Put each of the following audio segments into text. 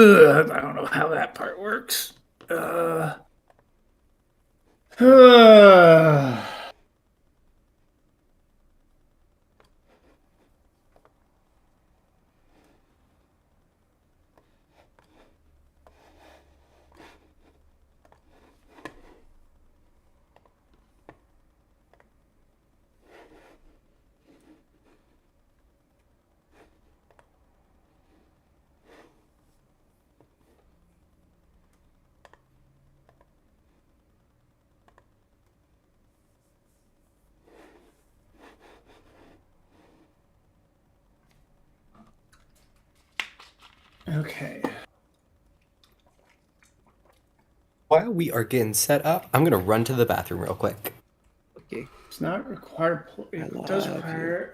I don't know how that part works. Okay. While we are getting set up, I'm gonna run to the bathroom real quick. Okay. It's not required. It does love require.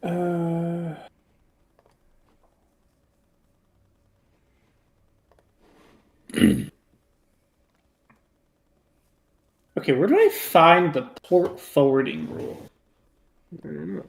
Uh, okay, where do I find the port forwarding rule? I don't know.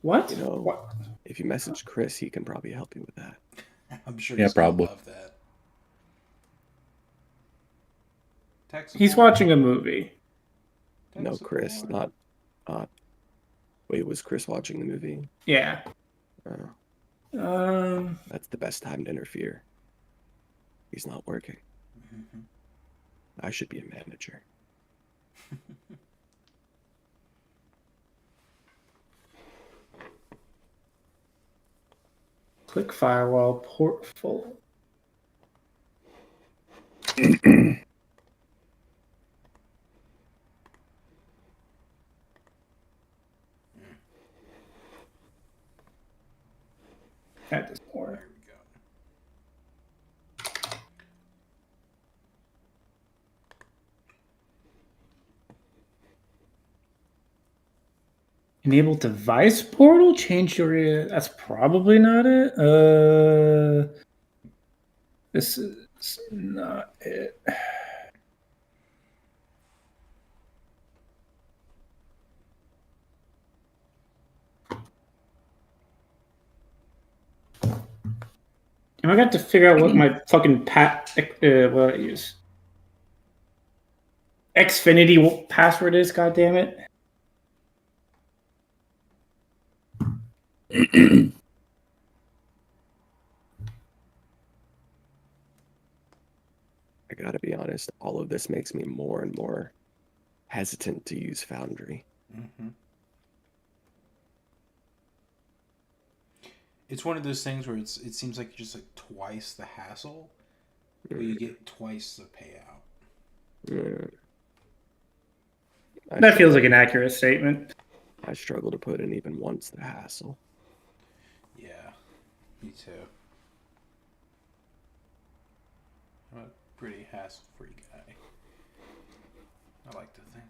What? You know, What? if you message Chris, he can probably help you with that. I'm sure Yeah, he's gonna probably. love that. Tech He's support. watching a movie. Tech No, Chris, support. not. Wait, was Chris watching the movie? Yeah. That's the best time to interfere. He's not working. Mhm. I should be a manager. Click firewall port full. That doesn't work. There we go. Enable device portal. Change your. That's probably not it. This is not it. Am I got to figure out what my fucking what I use? Xfinity password is. God damn it. I gotta be honest, all of this makes me more and more hesitant to use Foundry. Mm-hmm. It's one of those things where it seems like just like twice the hassle, but you get twice the payout. That feels like an accurate statement. I struggle to put in even once the hassle. Yeah, me too. I'm a pretty hassle-free guy. I like to think.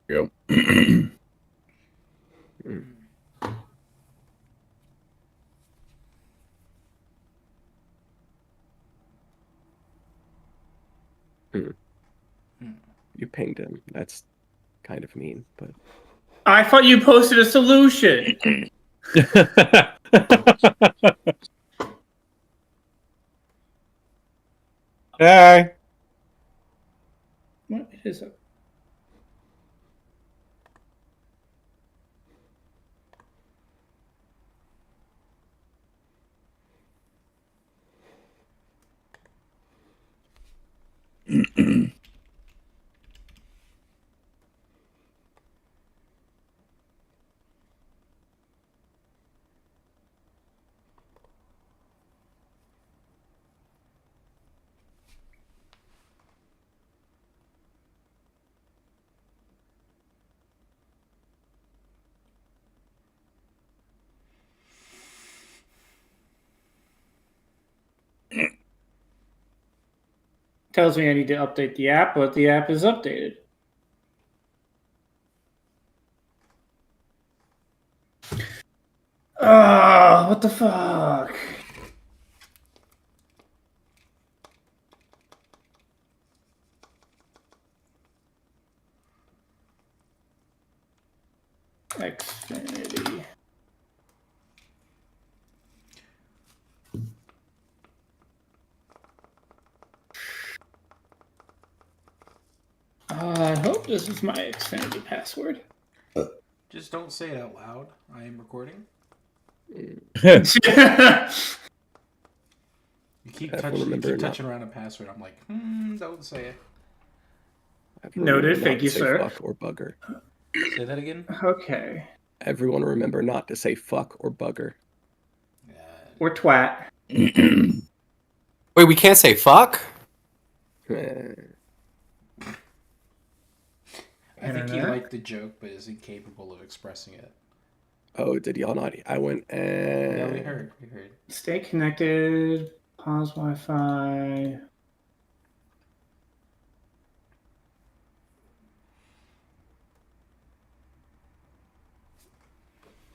Yep. You pinged him. That's kind of mean, but I thought you posted a solution. Hey. What is it? tells me I need to update the app, but the app is updated. Oh, what the fuck? Xfinity. I hope this is my Xfinity password. Just don't say it out loud. I am recording. You keep touching around a password. I'm like, don't say it. Noted. Thank you, sir. Fuck or bugger. Say that again. Okay. Everyone remember not to say fuck or bugger. Or twat. Wait, we can't say fuck? I think he liked the joke, but is incapable of expressing it. Oh, did y'all not? I went. Yeah, we heard. We heard. Stay connected. Pause Wi-Fi.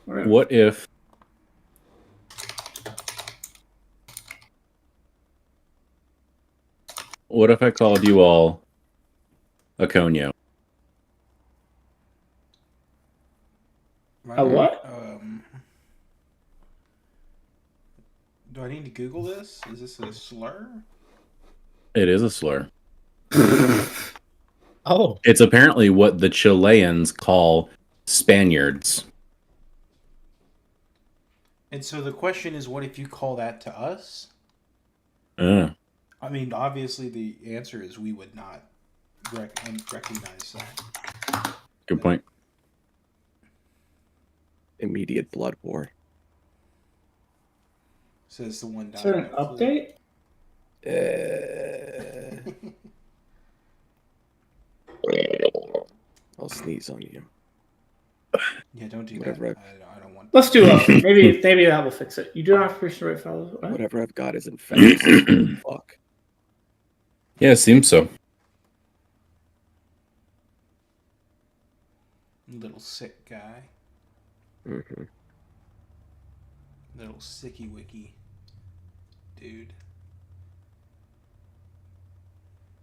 What if I called you all a conyo? A what? Do I need to Google this? Is this a slur? It is a slur. Oh. It's apparently what the Chileans call Spaniards. And so the question is, what if you call that to us? I mean, obviously the answer is we would not recognize that. Good point. Immediate blood war. Says the one. Is there an update? I'll sneeze on you. Yeah, don't do Whatever that. I don't want. Let's do it. Maybe that will fix it. You do not have permission to write files. What? Whatever I've got is infectious. Fuck. Yeah, it seems so. Little sick guy. Mm-hmm. Little sicky wicky dude.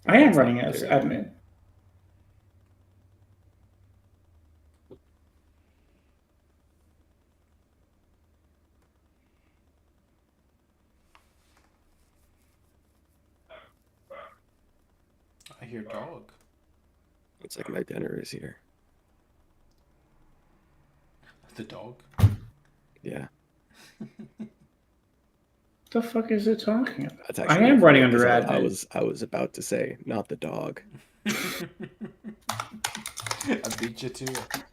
I am running as admin. I hear dog. It's like my dinner is here. The dog? Yeah. What the fuck is it talking about? That's I am running under I admin. I was about to say, not the dog. I beat you to it.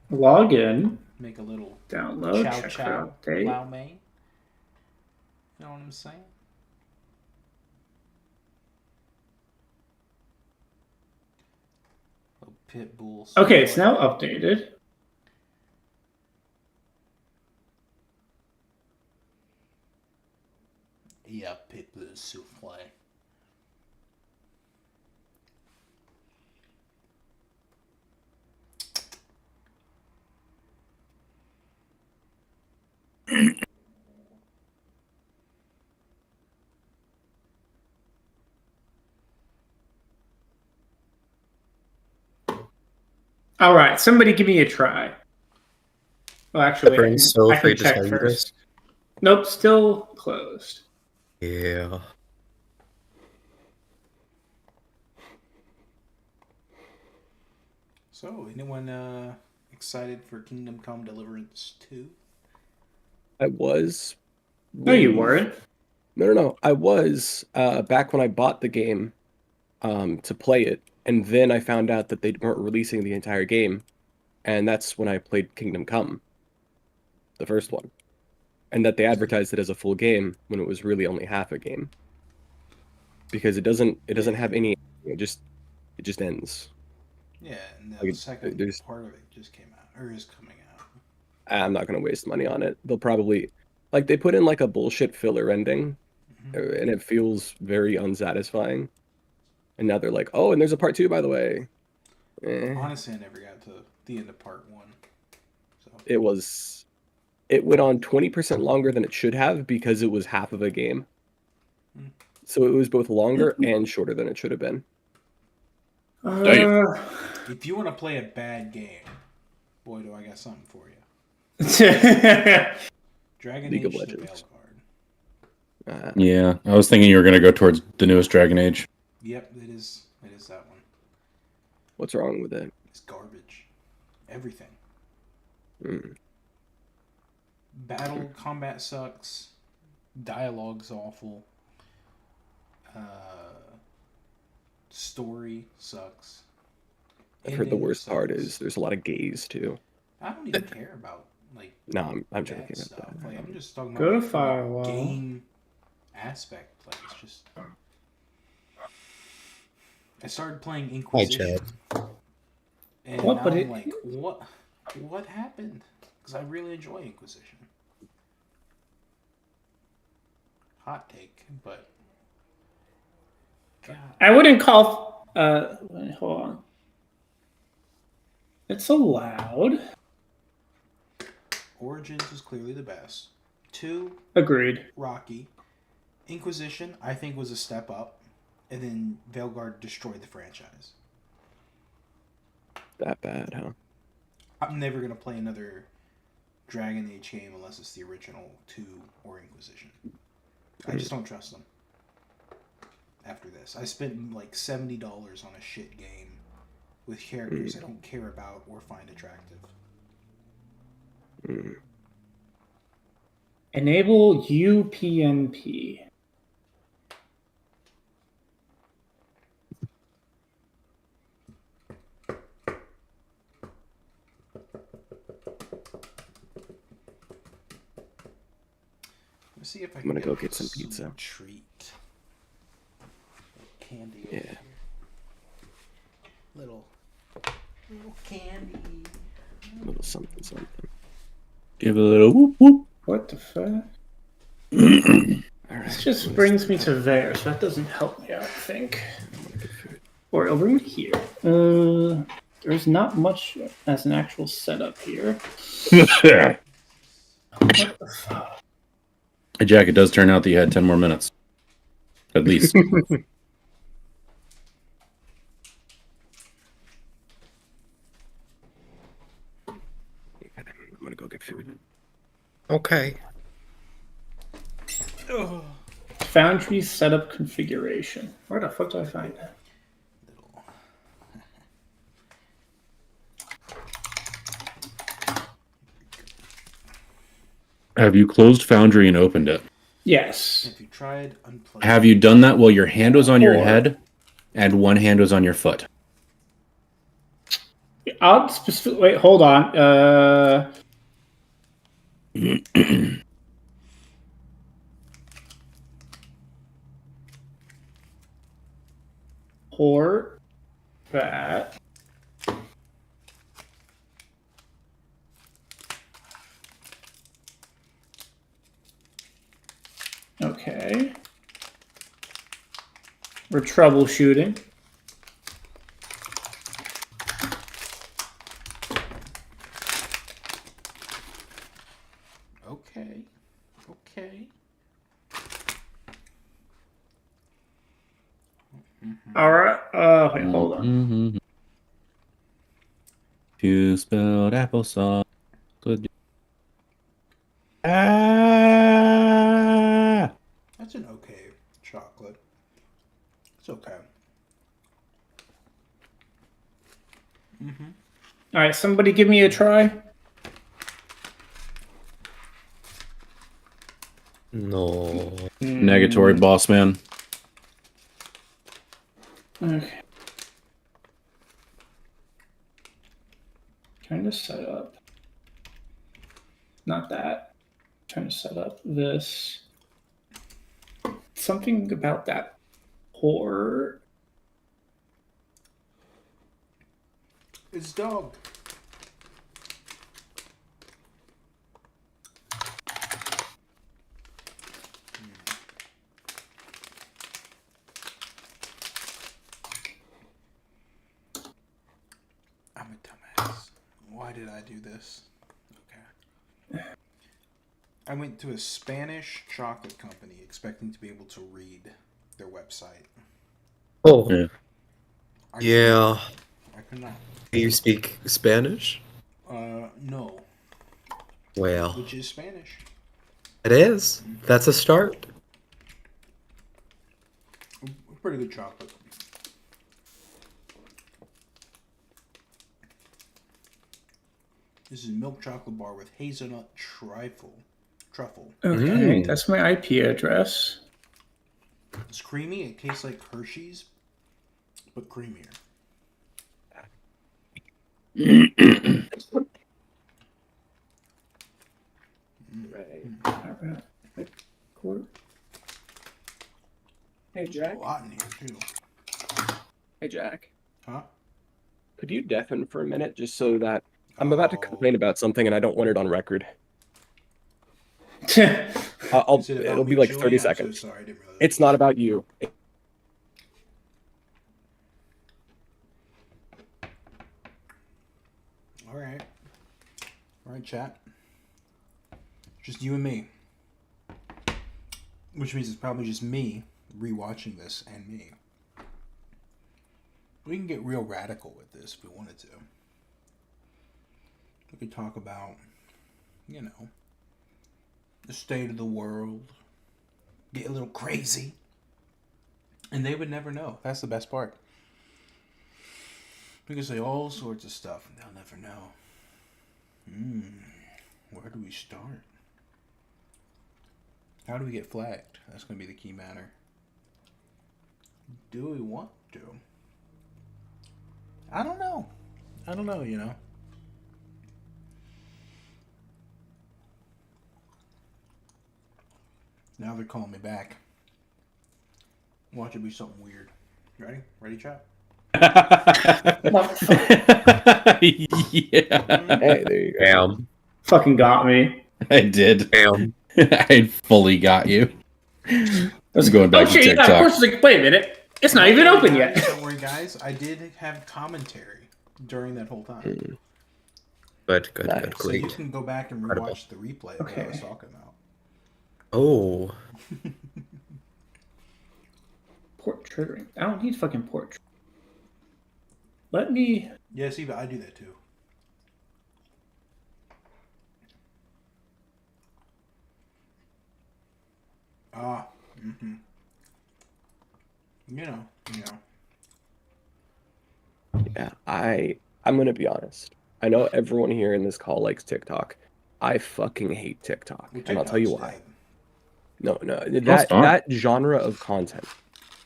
Log in. Make a little Download. chow Check chow for update. lao mein. You know what I'm saying? Little pit bull. Okay, it's now updated. Yeah, pit bull souffle. All right, somebody give me a try. Well, actually, wait, I can check first. Nope, still closed. Yeah. So, anyone excited for Kingdom Come Deliverance 2? I was. No, you weren't. No. I was back when I bought the game to play it, and then I found out that they weren't releasing the entire game, and that's when I played Kingdom Come, the first one, and that they advertised it as a full game when it was really only half a game, because it doesn't have any. It just ends. Yeah, and the Like, second there's- part of it just came out, or is coming out. I'm not gonna waste money on it. They'll probably, like, they put in like a bullshit filler ending and it feels very unsatisfying. And now they're like, oh, and there's a part 2, by the way. Honestly, I never got to the end of part 1. So It went on 20% longer than it should have because it was half of a game. So it was both longer and shorter than it should have been. If you want to play a bad game, boy, do I got something for you. Dragon League of Age Legends. Veilguard. Yeah, I was thinking you were going to go towards the newest Dragon Age. Yep, it is that one. What's wrong with it? It's garbage. Everything. Battle combat sucks. Dialogue's awful. Story sucks. I've heard the worst part is there's a lot of gays too. I don't even care about like. No, I'm joking about stuff. that. Like, I'm just talking Go to about Firewall. game aspect. Like it's just. I started playing Inquisition. And now I'm like, what happened? Because I really enjoy Inquisition. Hot take, but God. I wouldn't call. Hold on. It's so loud. Origins was clearly the best. 2, Agreed. Rocky. Inquisition, I think, was a step up, and then Veilguard destroyed the franchise. That bad, huh? I'm never gonna play another Dragon Age game unless it's the original 2 or Inquisition. I just don't trust them. After this, I spent like $70 on a shit game with characters I don't care about or find attractive. Enable UPnP. Let's see if I I'm can gonna go get some pizza. Treat. Candy. Yeah. Over here. Little candy. A little something. Give a little whoop whoop. What the fuck? All right. This just brings me to there, so that doesn't help me out, I think. Or it'll bring me here. There's not much as an actual setup here. What the fuck? Hey, Jack, it does turn out that you had 10 more minutes. At least. I'm gonna go get food. Okay. Foundry setup configuration. Where the fuck do I find that? Have you closed Foundry and opened it? Yes. If you tried unplugging. Have you done that while your hand was on your head and one hand was on your foot? I'll specifically wait. Hold on. Port that. Okay. We're troubleshooting. Okay. All right. Wait, hold on. You spelled applesauce. Good. That's an okay chocolate. It's okay. All right, somebody give me a try. No. Negatory boss man. Okay. Trying to set up. Not that. Trying to set up this. Something about that port. It's dog. Why did I do this? Okay. I went to a Spanish chocolate company expecting to be able to read their website. Oh, Yeah. I could yeah. not. I could not. Do you speak Spanish? No. Well, Which is Spanish. it is. That's a start. Pretty good chocolate. This is milk chocolate bar with hazelnut truffle. Okay, Mm. that's my IP address. It's creamy. It tastes like Hershey's, but creamier. Right. Hey, There's Jack. a lot in here too. Hey, Jack. Huh? Could you deafen for a minute just so that I'm about to complain about something and I don't want it on record? Is it about It'll be me like chewing? 30 I'm so seconds. sorry. I didn't realize. It's not about you. All right. All right, chat. Just you and me. Which means it's probably just me rewatching this and me. We can get real radical with this if we wanted to. We could talk about, you know, the state of the world, get a little crazy, and they would never know. That's the best part. We can say all sorts of stuff, and they'll never know. Where do we start? How do we get flagged? That's going to be the key matter. Do we want to? I don't know. You know. Now they're calling me back. Watch it be something weird. Ready? Ready, chat? Yeah, Hey, there you go. Damn. Fucking got me. I did. Damn. I fully got you. I was going back Oh to shit! Yeah, of TikTok. course. Like, wait a minute. It's not even open yet. Don't worry, guys. I did have commentary during that whole time. Good, Nice. good, So you great. can go back and Incredible. rewatch the replay of what I was talking about. Oh. Port triggering. I don't need fucking port. Let me. Yeah, see, but I do that too. You know. Yeah, I'm gonna be honest. I know everyone here in this call likes TikTok. I fucking hate TikTok, Well, and I'll tell you TikTok's why. dead. No, stop. that genre of content.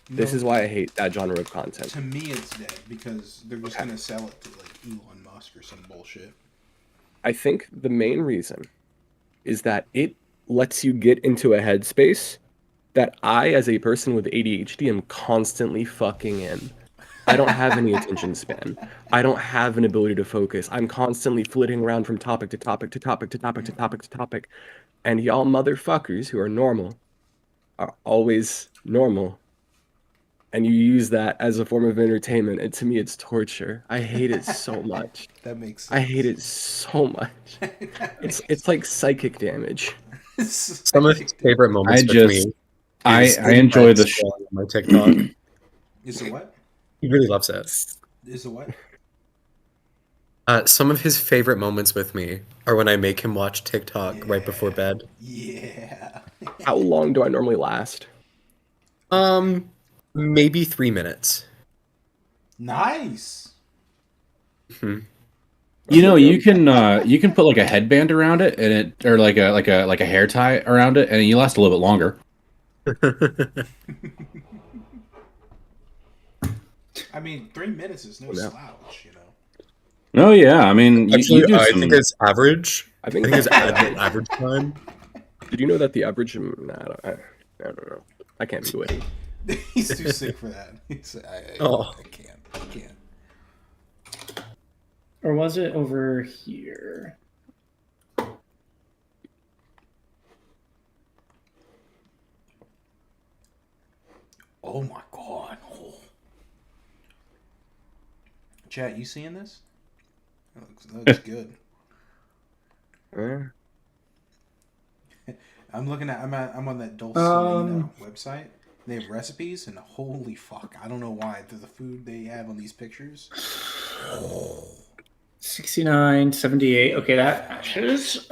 This No, is why I hate that genre of content. To me, it's dead because they're just gonna sell it to like Elon Musk or some bullshit. I think the main reason is that it lets you get into a headspace that I, as a person with ADHD, am constantly fucking in. I don't have any attention span. I don't have an ability to focus. I'm constantly flitting around from topic to topic to topic to topic to topic to topic. And y'all motherfuckers who are normal are always normal. And you use that as a form of entertainment. And to me, it's torture. I hate it so much. That makes sense. I hate it so much. It's like psychic damage. Some of his favorite moments with me. I is enjoy the scrolling on my TikTok. Is it what? He really loves it. Is it what? Some of his favorite moments with me are when I make him watch TikTok right before bed. Yeah. How long do I normally last? Maybe 3 minutes. Nice. You know, you can put like a headband around it, and it or like a hair tie around it, and you last a little bit longer. I mean, 3 minutes is no Yeah. slouch, you know. Oh yeah, I mean, Actually, you do I some. think it's average. I I think think it's average time. Did you know that the average? Nah, I don't know. I can't be witty. He's too sick for that. Oh. I can't. Or was it over here? Oh my god. Oh. Chat, you seeing this? That looks good. Eh. I'm on that Dulcinea website. They have recipes, and holy fuck, I don't know why. The food they have on these pictures. 69, 78. Okay, that matches.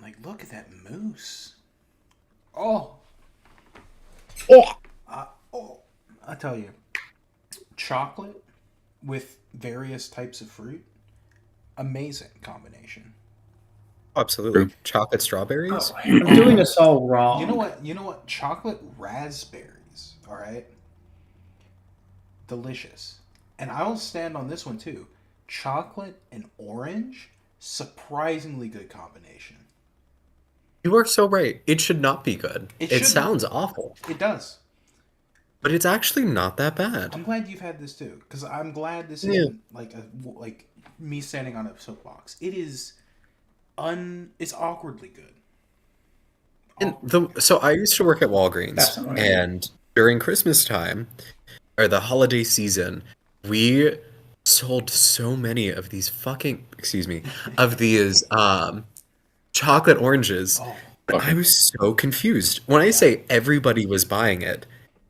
Like, look at that moose. Oh. Oh, Oh. I tell you, chocolate with various types of fruit, amazing combination. Absolutely. Chocolate strawberries? Oh, I'm doing this all wrong. You know what? Chocolate raspberries. All right. Delicious. And I will stand on this one too. Chocolate and orange, surprisingly good combination. You are so right. It should not be good. It It shouldn't. sounds awful. It does. But it's actually not that bad. I'm glad you've had this too, because I'm glad this Yeah. isn't like me standing on a soapbox. It is it's awkwardly good. And so I used to work at Walgreens, That's not right. and during Christmas time or the holiday season, we sold so many of these chocolate oranges. Oh, But I was so confused. When I say everybody was buying it,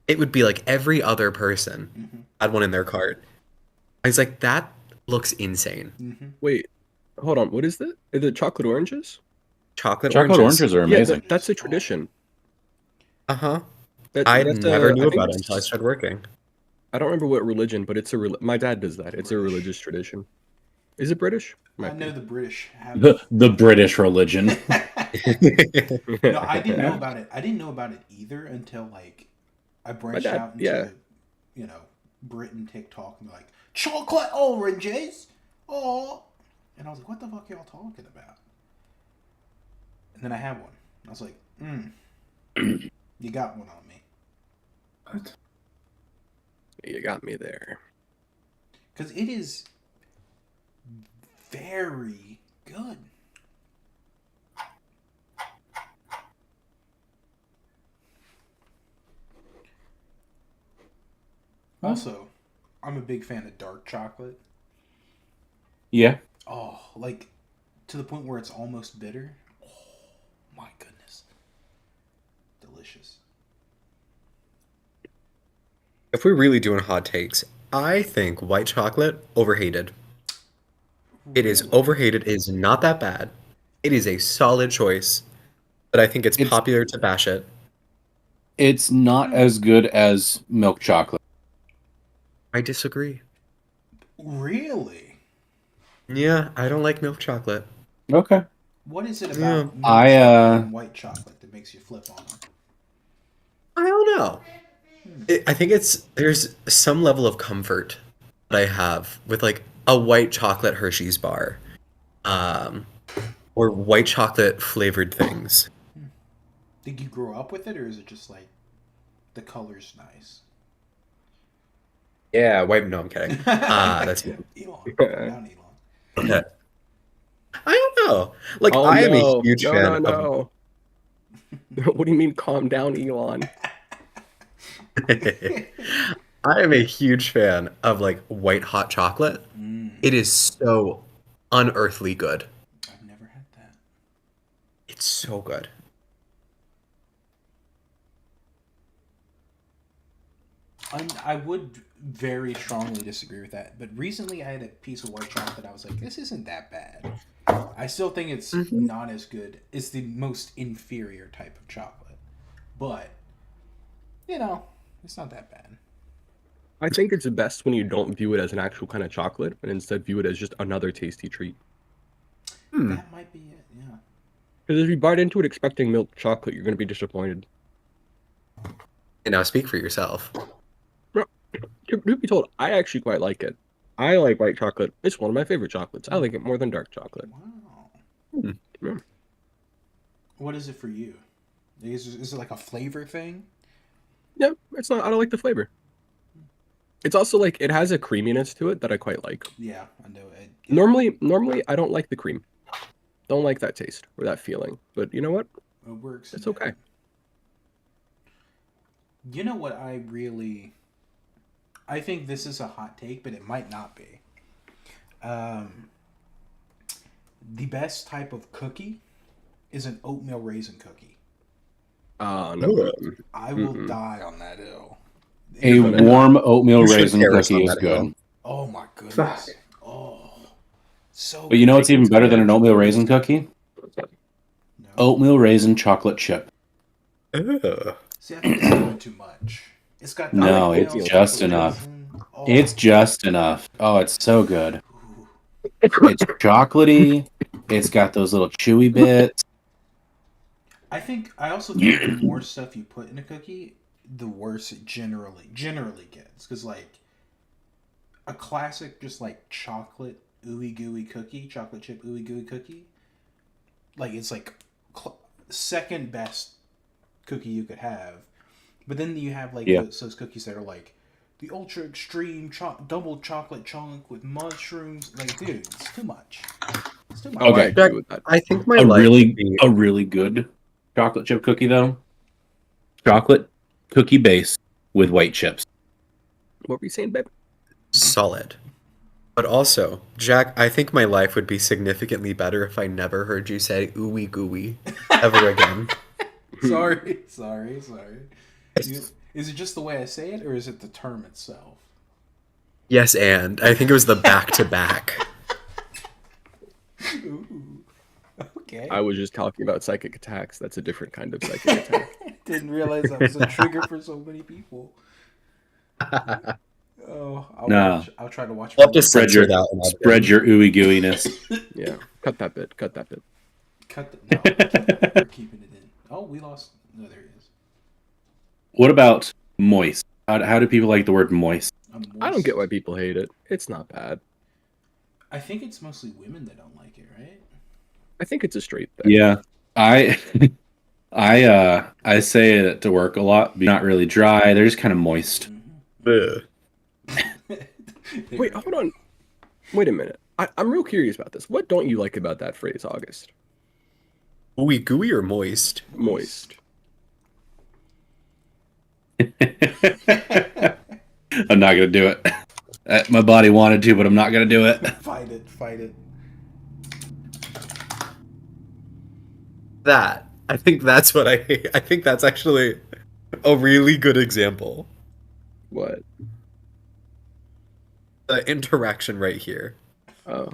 it would be like every other person had one in their cart. I was like, that looks insane. Wait, hold on. What is that? Is it chocolate oranges? Chocolate chocolate oranges. oranges are Yeah, amazing. that's a tradition. Uh-huh. That, I that's never a- knew I think about it it's- until I started working. I don't remember what religion, but it's my dad does that. It's a British. religious tradition. Is it British? I Might know be. the British have. The British religion. No, I didn't know about it. I didn't know about it either until like I branched dad- out into yeah. Britain TikTok and like chocolate oranges. Oh, and I was like, what the fuck y'all talking about? And then I had one. I was like, you got one on me. What? You got me there. Because it is very good. Also, I'm a big fan of dark chocolate. Yeah. Oh, like to the point where it's almost bitter. Oh, my goodness. Delicious. If we're really doing hot takes, I think white chocolate overhated. It is overhated. It is not that bad. It is a solid choice, but I think it's popular to bash it. It's not as good as milk chocolate. I disagree. Really? Yeah, I don't like milk chocolate. Okay. What is it about Yeah. milk I, chocolate and white chocolate that makes you flip on them? I don't know. I think there's some level of comfort that I have with like a white chocolate Hershey's bar, or white chocolate flavored things. Did you grow up with it, or is it just like the color's nice? Yeah, white. No, I'm kidding. That's Elon. Calm down, Elon. okay. I don't know. Like Oh, I am no. a huge no, fan no, no. What do you mean, calm down, Elon? I am a huge fan of like white hot chocolate. It is so unearthly good. I've never had that. It's so good. I would very strongly disagree with that. But recently I had a piece of white chocolate. I was like, this isn't that bad. I still think it's not as good. It's the most inferior type of chocolate. But, it's not that bad. I think it's best when you don't view it as an actual kind of chocolate, and instead view it as just another tasty treat. That might be it, yeah. Because if you bite into it expecting milk chocolate, you're going to be disappointed. And now speak for yourself. Truth be told, I actually quite like it. I like white chocolate. It's one of my favorite chocolates. I like it more than dark chocolate. Wow. Yeah. What is it for you? Is it like a flavor thing? Yeah, it's not. I don't like the flavor. It's also like it has a creaminess to it that I quite like. Yeah, I know it. Normally I don't like the cream. Don't like that taste or that feeling. But you know what? It works. It's okay. You know what I really I think this is a hot take, but it might not be. The best type of cookie is an oatmeal raisin cookie. Oh no. I will die on that hill. A warm oatmeal You should raisin pair us cookie on is that good. hill. Oh my goodness. Fuck. Oh, so. But you know what's even Bacon's better than good. an oatmeal raisin cookie? No. Oatmeal raisin chocolate chip. Ugh. See, I think it's doing too much. It's got the No, oatmeal, it's oatmeal just chocolate enough. raisin. Oh. It's just enough. Oh, it's so good. Ooh. It's chocolatey. It's got those little chewy bits. I also think the more stuff you put in a cookie, the worse it generally gets. Because like a classic, just like chocolate ooey gooey cookie, chocolate chip ooey gooey cookie, like it's like second best cookie you could have. But then you have like those cookies that are like the ultra extreme double chocolate chunk with mushrooms. Like, dude, it's too much. It's too much. Oh, I Okay. agree with that. I think my A life really, would be a really good chocolate chip cookie though. Chocolate cookie base with white chips. What were you saying, babe? solid. But also, Jack, I think my life would be significantly better if I never heard you say ooey gooey ever again. Sorry. Is it just the way I say it, or is it the term itself? Yes, and I think it was the back to back. Ooh. Okay. I was just talking about psychic attacks. That's a different kind of psychic attack. Didn't realize that was a trigger for so many people. Oh, I'll try to watch. We'll have to Spread censor your that one. spread your ooey gooiness. Yeah, cut that bit. Cut the. No, we're keeping it in. Oh, we lost. No, there it is. What about moist? How do people like the word moist? I don't get why people hate it. It's not bad. I think it's mostly women that don't like it, right? I think it's a straight thing. Yeah, I say it to work a lot. But not really dry. They're just kind of moist. Ugh. Wait, hold on. Wait a minute. I'm real curious about this. What don't you like about that phrase, August? Ooey gooey or moist? Moist. I'm not gonna do it. My body wanted to, but I'm not gonna do it. Fight it. That. I think that's what I hate. I think that's actually a really good example. What? The interaction right here. Oh.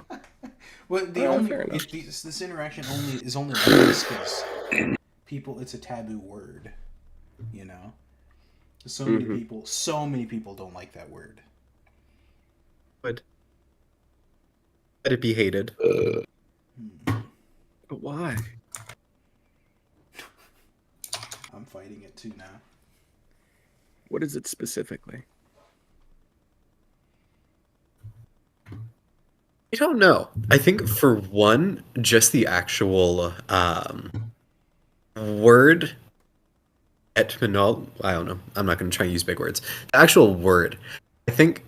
Well, fair enough. this interaction is only like this because it's a taboo word, you know. So many people don't like that word. Would let it be hated. But why? I'm fighting it too now. What is it specifically? I don't know. I think for one, just the actual word etymology. I don't know. I'm not going to try and use big words. The actual word. I think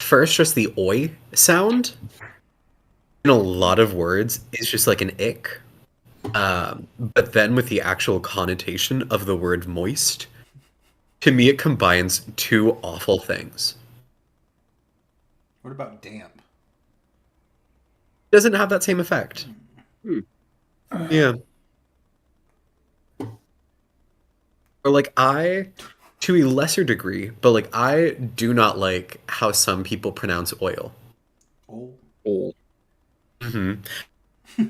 first, just the oi sound in a lot of words is just like an ick. But then with the actual connotation of the word moist, to me it combines two awful things. What about damp? Doesn't have that same effect. Yeah. Or like to a lesser degree, but like I do not like how some people pronounce oil. Oh. Mm-hmm.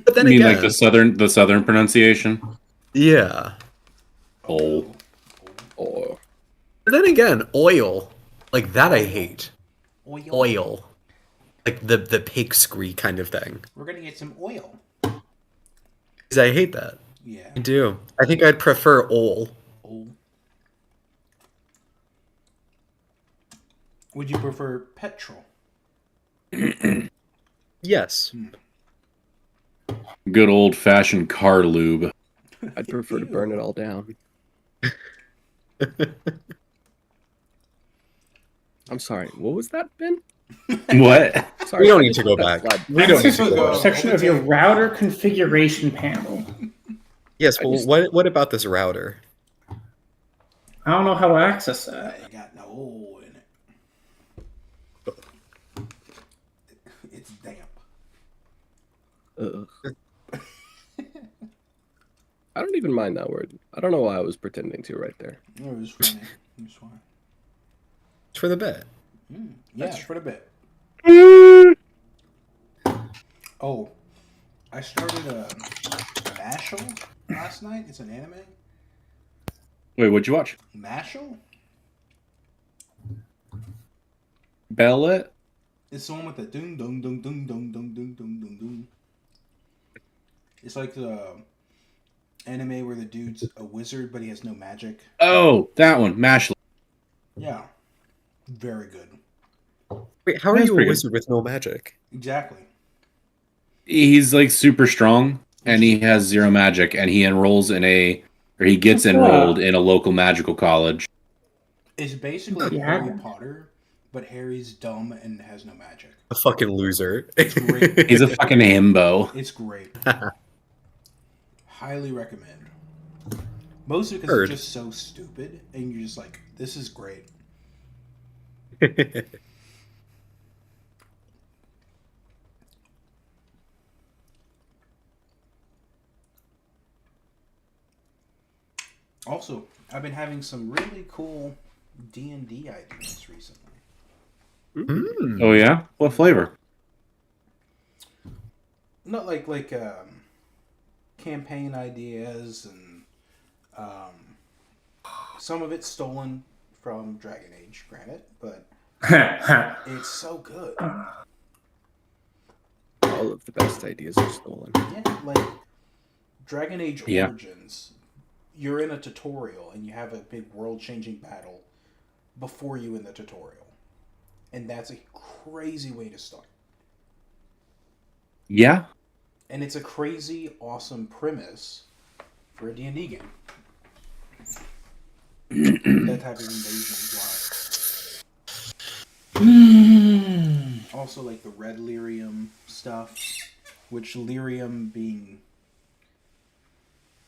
But then You mean again, like the southern pronunciation? yeah. Oh. Oh. But then again, oil, like that I hate. Oil. Like the pig-scree kind of thing. We're gonna get some oil. Because I hate that. Yeah. I do. I think I'd prefer oil. Oil. Would you prefer petrol? Yes. Good old fashioned car lube. I'd prefer to burn it all down. I'm sorry. What was that, Ben? What? Sorry. We don't need to go back. We don't need to go back. Section of your router configuration panel. Yes, well, what about this router? I don't know how to access that. You got no hole in it. Ugh. I don't even mind that word. I don't know why I was pretending to right there. No, it was funny. It was fine. It's for the bet. Yeah, for the bit. Oh, I started a Mashal last night. It's an anime. Wait, what'd you watch? Mashal? Bellet? It's the one with the ding dong dong dong dong dong dong dong dong dong. It's like the anime where the dude's a wizard but he has no magic. Oh, that one, Mashley. Yeah. Very good. Wait, how are That's you a pretty good. wizard with no magic? Exactly. He's like super strong, and he has zero magic, and he gets enrolled in a local magical college. It's basically Yeah. Harry Potter, but Harry's dumb and has no magic. A fucking loser. It's great. He's a fucking himbo. It's great. Highly recommend. Mostly because Heard. it's just so stupid, and you're just like, this is great. Also, I've been having some really cool D&D ideas recently. Oh yeah, what flavor? Not like campaign ideas and some of it's stolen from Dragon Age, granted, but it's so good. All of the best ideas are stolen. Yeah, like Dragon Age Yeah. Origins, you're in a tutorial and you have a big world-changing battle before you in the tutorial. And that's a crazy way to start. Yeah. And it's a crazy, awesome premise for a D&D game. That type of invasion is wild. Also, like the red lyrium stuff, which lyrium being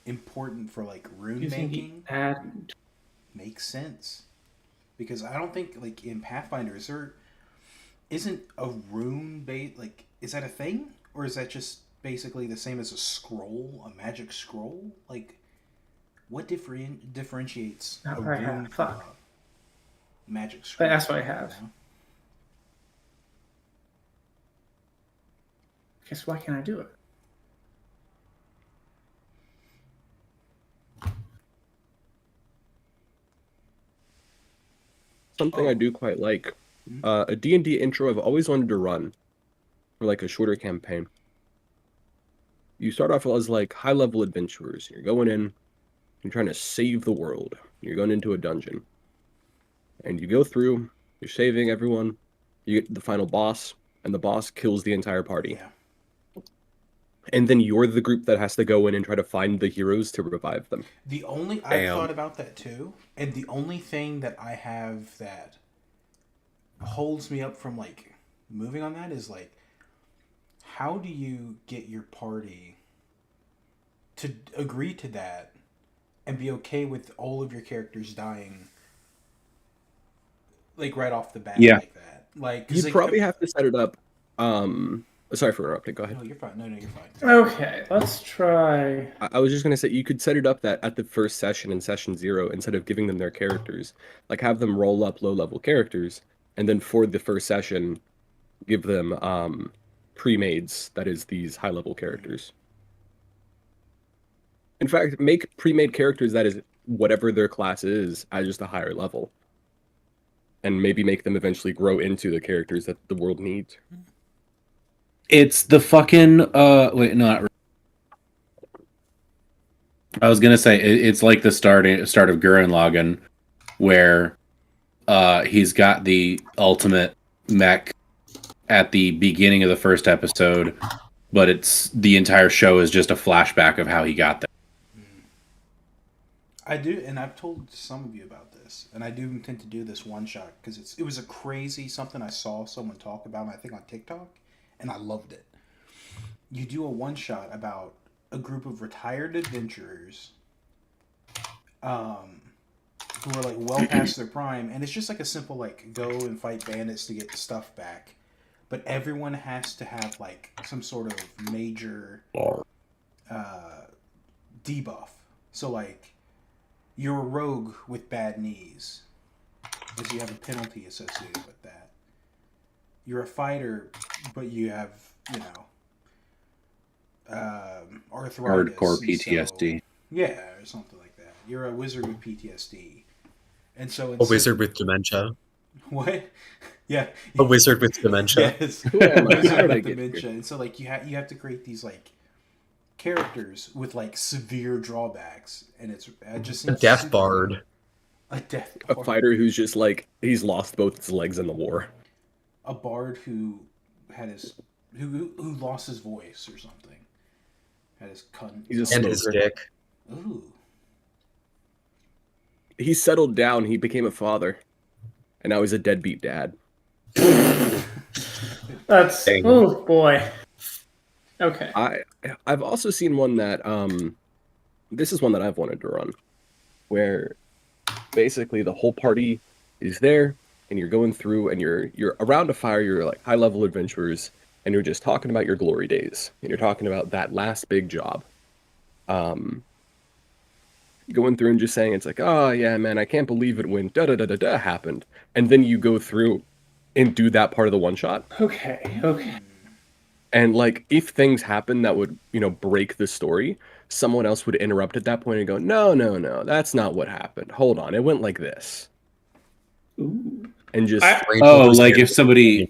important for like rune making makes sense. Because I don't think like in Pathfinder isn't a rune bait like is that a thing? Or is that just basically the same as a scroll, a magic scroll? Like what differentiates Not a what I have, rune from fuck. a magic scroll? That's what I have. You know? Guess why can't I do it? Something I do quite like. A D&D intro I've always wanted to run for like a shorter campaign. You start off as like high-level adventurers. You're going in, you're trying to save the world. You're going into a dungeon. And you go through, you're saving everyone. You get to the final boss, and the boss kills the entire party. Yeah. And then you're the group that has to go in and try to find the heroes to revive them. I've Damn. thought about that too, and the only thing that I have that holds me up from like moving on that is like, how do you get your party to agree to that and be okay with all of your characters dying, like right off the bat, Yeah. like that? Like, 'cause, You like, probably have to set it up. Sorry for interrupting. Go ahead. No, you're fine. No, you're fine. Okay, let's try. I was just gonna say you could set it up that at the first session in session 0, instead of giving them their characters, like have them roll up low-level characters, and then for the first session, give them pre-mades. That is these high-level characters. In fact, make pre-made characters that is whatever their class is at just a higher level, and maybe make them eventually grow into the characters that the world needs. It's the fucking wait, no, not really. I was gonna say it's like the start of Gurren Lagann, where he's got the ultimate mech at the beginning of the first episode, but it's the entire show is just a flashback of how he got there. I do, and I've told some of you about this, and I do intend to do this one shot because it was a crazy something I saw someone talk about, I think on TikTok, and I loved it. You do a one shot about a group of retired adventurers, who are like well past their prime, and it's just like a simple like go and fight bandits to get stuff back, but everyone has to have like some sort of major debuff. So like, you're a rogue with bad knees, because you have a penalty associated with that. You're a fighter, but you have, you know, arthritis. Hardcore and PTSD. So, yeah, or something like that. You're a wizard with PTSD. And so A wizard with dementia. What? Yeah. A wizard with dementia. Yes. Who am I? How Wizard did I with get dementia. here? And so like you have to create these like characters with like severe drawbacks, and it just A seems death super- bard. A death A bard. fighter who's just like he's lost both his legs in the war. A bard who had his who lost his voice or something. Had his cunt. He's a And his smoker. dick. Ooh. He settled down. He became a father, and now he's a deadbeat dad. That's Dang. oh boy. Okay. I've also seen one that this is one that I've wanted to run, where basically the whole party is there, and you're going through, and you're around a fire. You're like high level adventurers, and you're just talking about your glory days, and you're talking about that last big job. Going through and just saying it's like, oh yeah, man, I can't believe it when da da da da da happened, and then you go through and do that part of the one shot. Okay. Okay. And like, if things happen that would, break the story, someone else would interrupt at that point and go, no, no, no, that's not what happened. Hold on, it went like this. Ooh. And just, Oh, like if somebody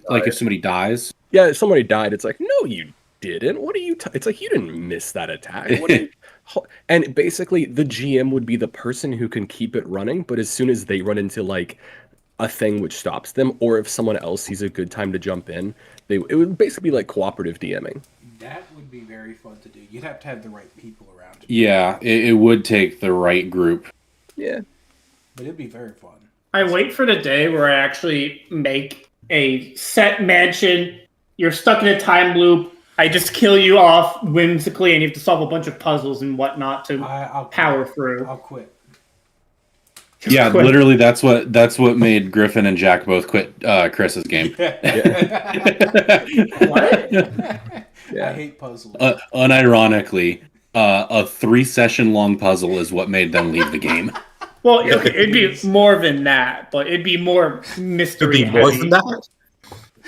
dies. yeah, if somebody died, it's like, no, you didn't. What are you? It's like you didn't miss that attack. What are you... And basically, the GM would be the person who can keep it running, but as soon as they run into like a thing which stops them, or if someone else sees a good time to jump in, it would basically be like cooperative DMing. That would be very fun to do. You'd have to have the right people around. Yeah, it would take the right group. Yeah. But it'd be very fun. I wait for the day where I actually make a set mansion. You're stuck in a time loop. I just kill you off whimsically, and you have to solve a bunch of puzzles and whatnot to I'll quit. power through. I'll quit. Just Yeah, quit. literally, that's what made Griffin and Jack both quit Chris's game. What? Yeah. I hate puzzles. Unironically, a 3-session long puzzle is what made them leave the game. Well, okay, it'd be more than that, but it'd be more Could mystery be more heavy. than that.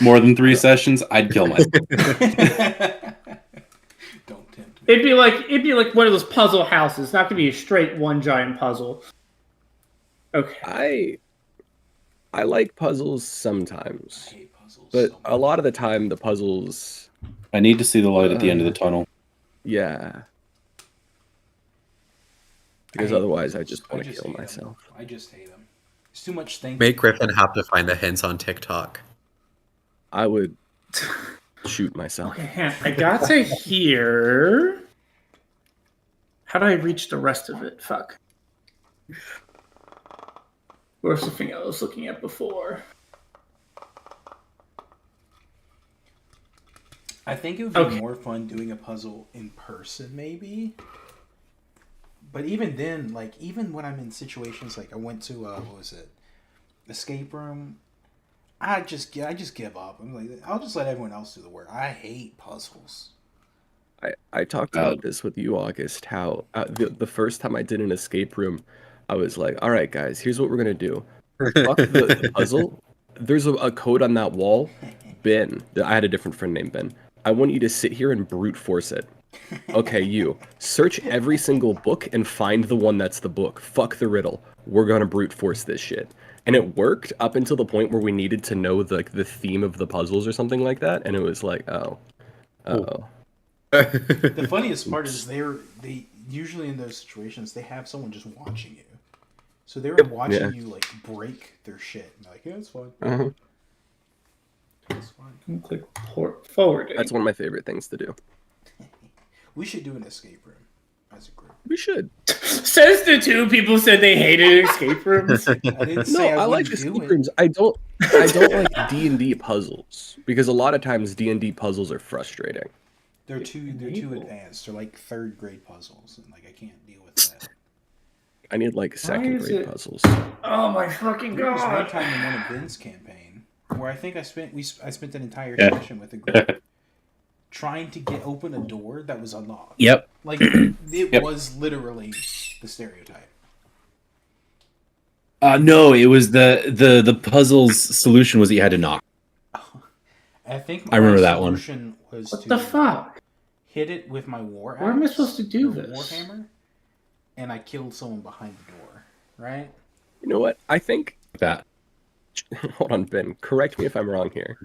More than 3 sessions, I'd kill myself. Don't tempt me. It'd be like one of those puzzle houses. It's not gonna be a straight one giant puzzle. Okay. I like puzzles I sometimes, hate puzzles. but so a much. lot of the time the puzzles, I need to see the light at the end of the tunnel. yeah. Because hate otherwise I puzzles. just want to hate kill 'em. myself. I just hate them. It's too much thinking. Make Griffin have to find the hints on TikTok. I would shoot myself. Okay, hang on. I got to here. How do I reach the rest of it? Fuck. Where's the thing I was looking at before? I think it would be Okay. more fun doing a puzzle in person, maybe. But even then, like, even when I'm in situations like I went to what was it, escape room, I just give up. I'm like, I'll just let everyone else do the work. I hate puzzles. I talked about this with you, August, how the first time I did an escape room, I was like, all right, guys, here's what we're going to do. Fuck the puzzle. There's a code on that wall. Ben, I had a different friend named Ben. I want you to sit here and brute force it. Okay, you. Search every single book and find the one that's the book. Fuck the riddle. We're going to brute force this shit. And it worked up until the point where we needed to know the theme of the puzzles or something like that. And it was like, oh. The funniest part is they usually in those situations they have someone just watching you, so they were watching Yeah. you like break their shit. And they're like, yeah, it's fine. Uh-huh. It's fine. Click port forward. That's one of my favorite things to do. We should do an escape room as a group. We should. Says the two people said they hated escape rooms. I didn't No, say I like wouldn't escape do it. rooms. I don't like D&D puzzles because a lot of times D&D puzzles are frustrating. They're too Enable. advanced. They're like 3rd grade puzzles, and like I can't deal with that. I need like second is grade it- puzzles. Oh my fucking There was one god! time in one of Ben's campaign where I think I spent an entire Yeah. session with a group trying to get open a door that was unlocked. Yep. Like it Yep. was literally the stereotype. No, it was the puzzle's solution was that you had to knock. I think I remember that one. solution was What to the fuck? hit it with my war axe. Where am I supposed to do or this? Warhammer, and I killed someone behind the door. Right? You know what? I think. That. Hold on, Ben. Correct me if I'm wrong here.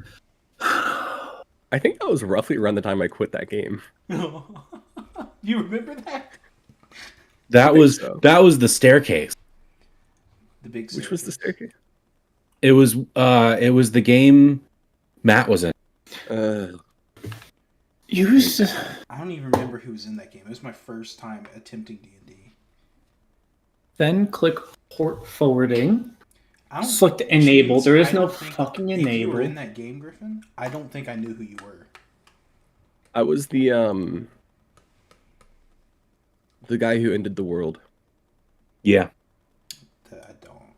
I think that was roughly around the time I quit that game. You remember that? That think was so. that was the staircase. The big. Which was the staircase? It was the game Matt was in. Use. I don't even remember who was in that game. It was my first time attempting D&D. Then click port forwarding. I don't Select enable. There is I no don't think- fucking If you were enable. in that game, Griffin, I don't think I knew who you were. I was the guy who ended the world. Yeah. I don't.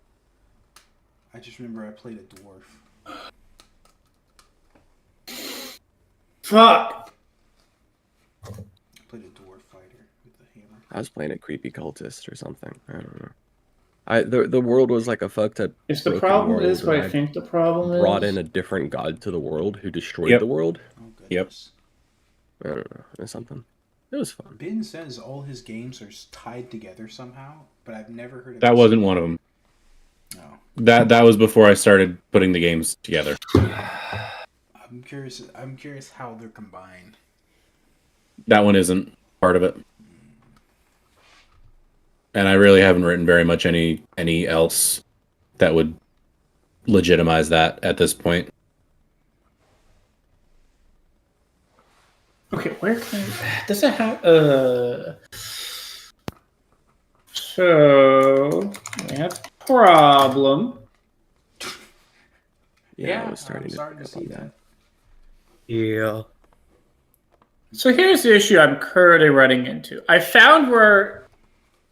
I just remember I played a dwarf. Fuck. I played a dwarf fighter with a hammer. I was playing a creepy cultist or something. I don't know. The world was like a fucked up. If the broken problem world, is what and I think the problem brought is, in a different god to the world who destroyed Yep. the world. Oh goodness. I don't know. Or something. It was fun. Ben says all his games are tied together somehow, but I've never heard of That wasn't one of them. No. That was before I started putting the games together. I'm curious how they're combined. That one isn't part of it. And I really haven't written very much any else that would legitimize that at this point. okay, where can I? Does it have? So we have problem. Yeah, I was starting I'm to starting to pick up see on that. Yeah. So here's the issue I'm currently running into. I found where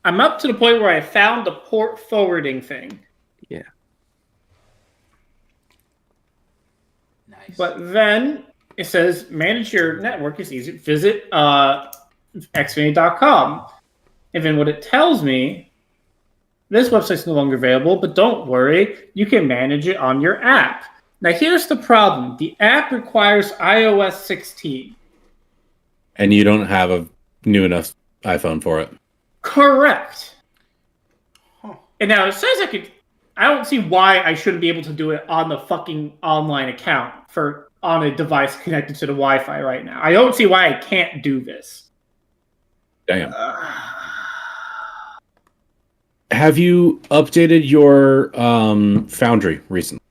I'm up to the point where I found the port forwarding thing, Yeah. Nice. but then it says manage your network is easy. Visit xfinity.com. And then what it tells me, this website's no longer available, but don't worry, you can manage it on your app. Now here's the problem. The app requires iOS 16. And you don't have a new enough iPhone for it. Correct. Huh. And now it says I don't see why I shouldn't be able to do it on the fucking online account on a device connected to the Wi-Fi right now. I don't see why I can't do this. Damn. Have you updated your Foundry recently?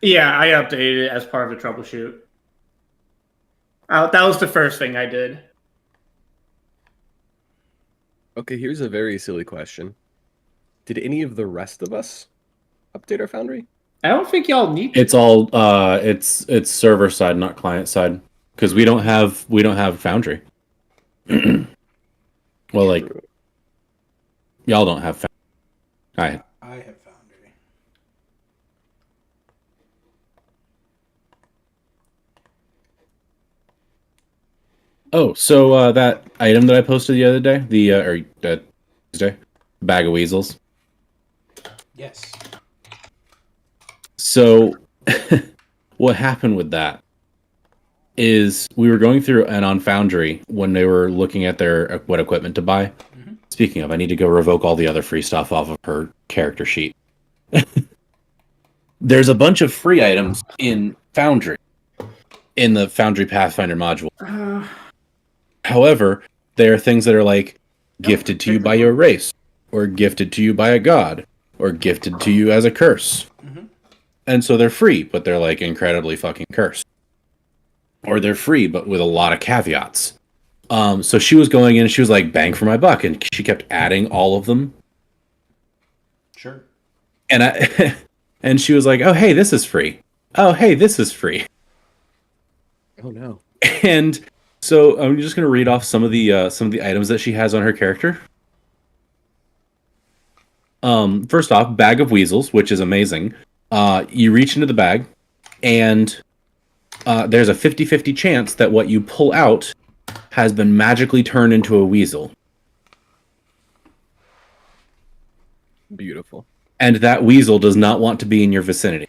Yeah, I updated it as part of the troubleshoot. That was the first thing I did. Okay, here's a very silly question. Did any of the rest of us update our Foundry? I don't think y'all need to. It's all it's server side, not client side, because we don't have Foundry. Well, like y'all don't have Foundry. I have Foundry. Oh, so that item that I posted the other day, the Tuesday, bag of weasels. Yes. So, what happened with that is we were going through and on Foundry when they were looking at their what equipment to buy. Mm-hmm. Speaking of, I need to go revoke all the other free stuff off of her character sheet. There's a bunch of free items in Foundry, in the Foundry Pathfinder module. However, there are things that are like gifted to you by your race, or gifted to you by a god, or gifted to you as a curse. Mm-hmm. And so they're free, but they're like incredibly fucking cursed. Or they're free, but with a lot of caveats. So she was going in and she was like, bang for my buck. And she kept adding all of them. Sure. And and she was like, oh, hey, this is free. Oh, hey, this is free. Oh no. And so I'm just going to read off some of the items that she has on her character. First off, bag of weasels, which is amazing. You reach into the bag, and there's a 50-50 chance that what you pull out has been magically turned into a weasel. Beautiful. And that weasel does not want to be in your vicinity.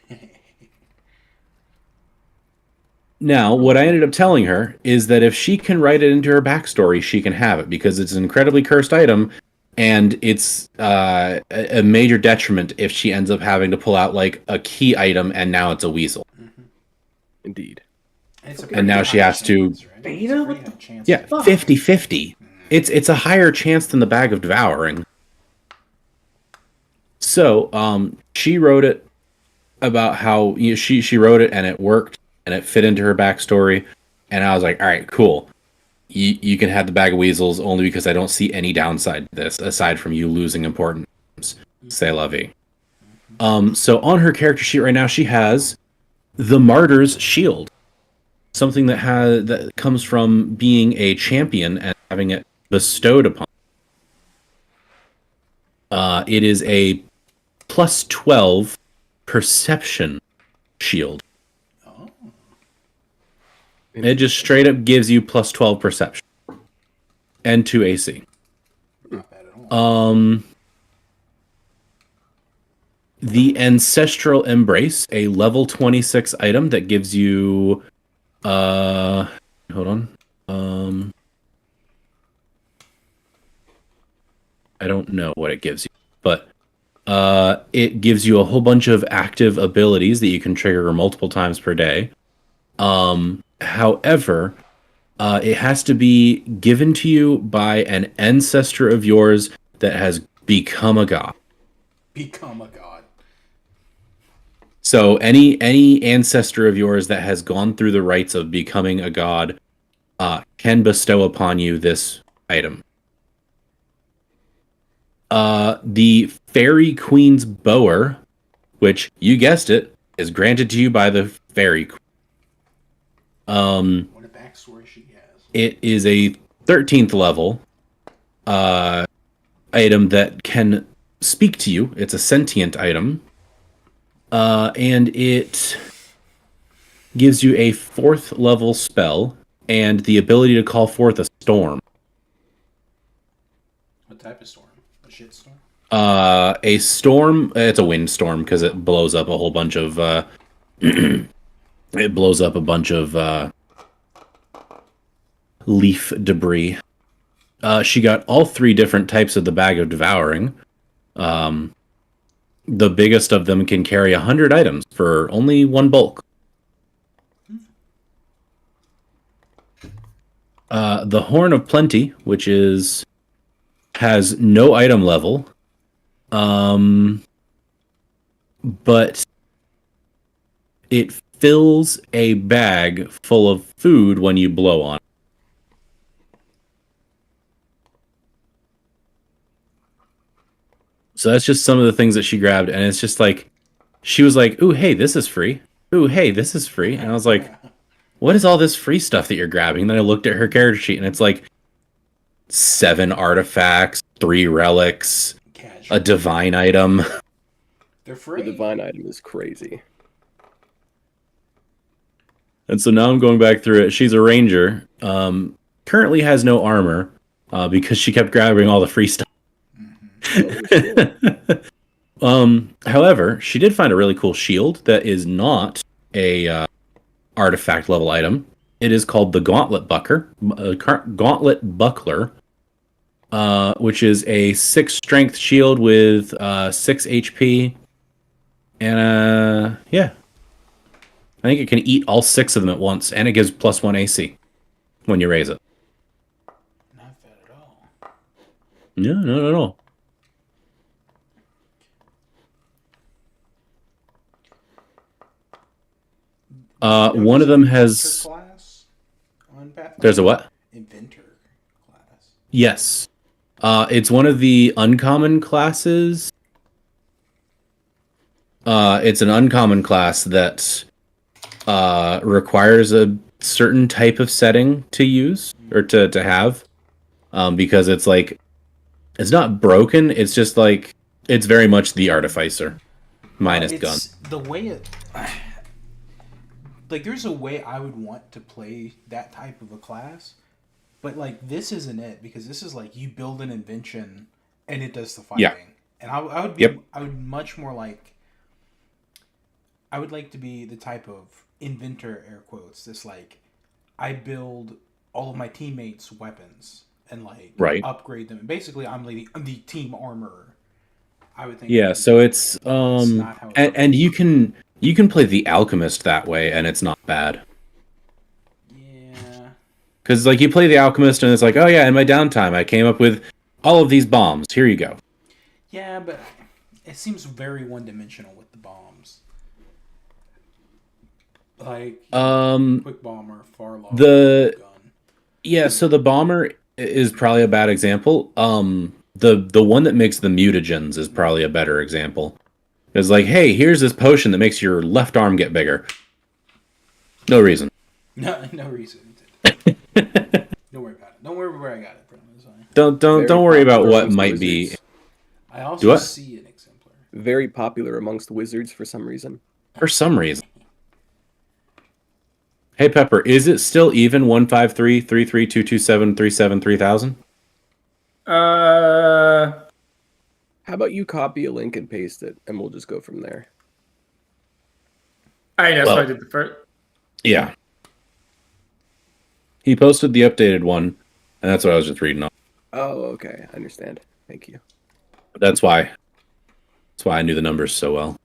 Now, what I ended up telling her is that if she can write it into her backstory, she can have it, because it's an incredibly cursed item, and it's a major detriment if she ends up having to pull out like a key item and now it's a weasel. Indeed. And now she has to... Yeah, 50-50. It's a higher chance than the Bag of Devouring. So, she wrote it about how she wrote it and it worked and it fit into her backstory. And I was like, all right, cool. You can have the Bag of Weasels only because I don't see any downside to this aside from you losing important items. C'est la vie. So on her character sheet right now, she has the Martyr's Shield. Something that comes from being a champion and having it bestowed upon. It is a plus 12 perception shield. Oh. It just straight up gives you plus 12 perception. And 2 AC. Not bad at all. The Ancestral Embrace, a level 26 item that gives you hold on. I don't know what it gives you, but it gives you a whole bunch of active abilities that you can trigger multiple times per day. However, it has to be given to you by an ancestor of yours that has become a god. Become a god. So any ancestor of yours that has gone through the rites of becoming a god can bestow upon you this item. The Fairy Queen's Bower, which, you guessed it, is granted to you by the Fairy Queen. What a backstory she has. It is a 13th level item that can speak to you. It's a sentient item. And it gives you a 4th level spell and the ability to call forth a storm. What type of storm? A shit storm? A storm. It's a windstorm because it blows up a whole bunch of. It blows up a bunch of leaf debris. She got all 3 different types of the Bag of Devouring. The biggest of them can carry 100 items for only 1 bulk. The Horn of Plenty, which has no item level, but it fills a bag full of food when you blow on it. So that's just some of the things that she grabbed, and it's just like, she was like, ooh, hey, this is free. Ooh, hey, this is free. And I was like, what is all this free stuff that you're grabbing? And then I looked at her character sheet, and it's like 7 artifacts, 3 relics, Casual. a divine item. They're free. The divine item is crazy. And so now I'm going back through it. She's a ranger. Currently has no armor because she kept grabbing all the free stuff. However, she did find a really cool shield that is not a artifact level item. It is called the Gauntlet Buckler, which is a 6 strength shield with 6 HP. And yeah, I think it can eat all 6 of them at once, and it gives plus 1 AC when you raise it. Not bad at all. No, not at all. One of them has. Class on Pathfinder? There's a what? Inventor class. Yes. It's one of the uncommon classes. It's an uncommon class that requires a certain type of setting to use or to have, because it's like, it's not broken. It's just like, it's very much the Artificer minus gun. The way it. like there's a way I would want to play that type of a class, but like this isn't it because this is like you build an invention and it does the fighting. Yeah. And I would be Yep. I would much more like I would like to be the type of inventor, air quotes, that's like I build all of my teammates' weapons and like Right. upgrade them. And basically, I'm the team armorer. I would think. Yeah, so it's not how it and you can play the alchemist that way, and it's not bad. Yeah. Because like you play the alchemist, and it's like, oh yeah, in my downtime, I came up with all of these bombs. Here you go. Yeah, but it seems very one-dimensional with the bombs. Like quick bomber, far long gun. Yeah, so the bomber is probably a bad example. The one that makes the mutagens is probably a better example. It's like, hey, here's this potion that makes your left arm get bigger. No reason. No reason. Don't worry about it. Don't worry where I got it from. It's fine. Don't worry about popular what amongst might be. wizards. I also what? see an exemplar. Very popular amongst wizards for some reason. For some reason. Hey Pepper, is it still even 153-33227-37-3000? How about you copy a link and paste it, and we'll just go from there. That's Well- what I did the first. Yeah. He posted the updated one, and that's what I was just reading off. Oh, okay. I understand. Thank you. That's why I knew the numbers so well.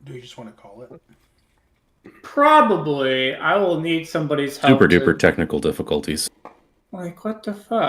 Do you just want to call it? Probably. I will need somebody's help. Super duper technical difficulties. Like, what the fuck?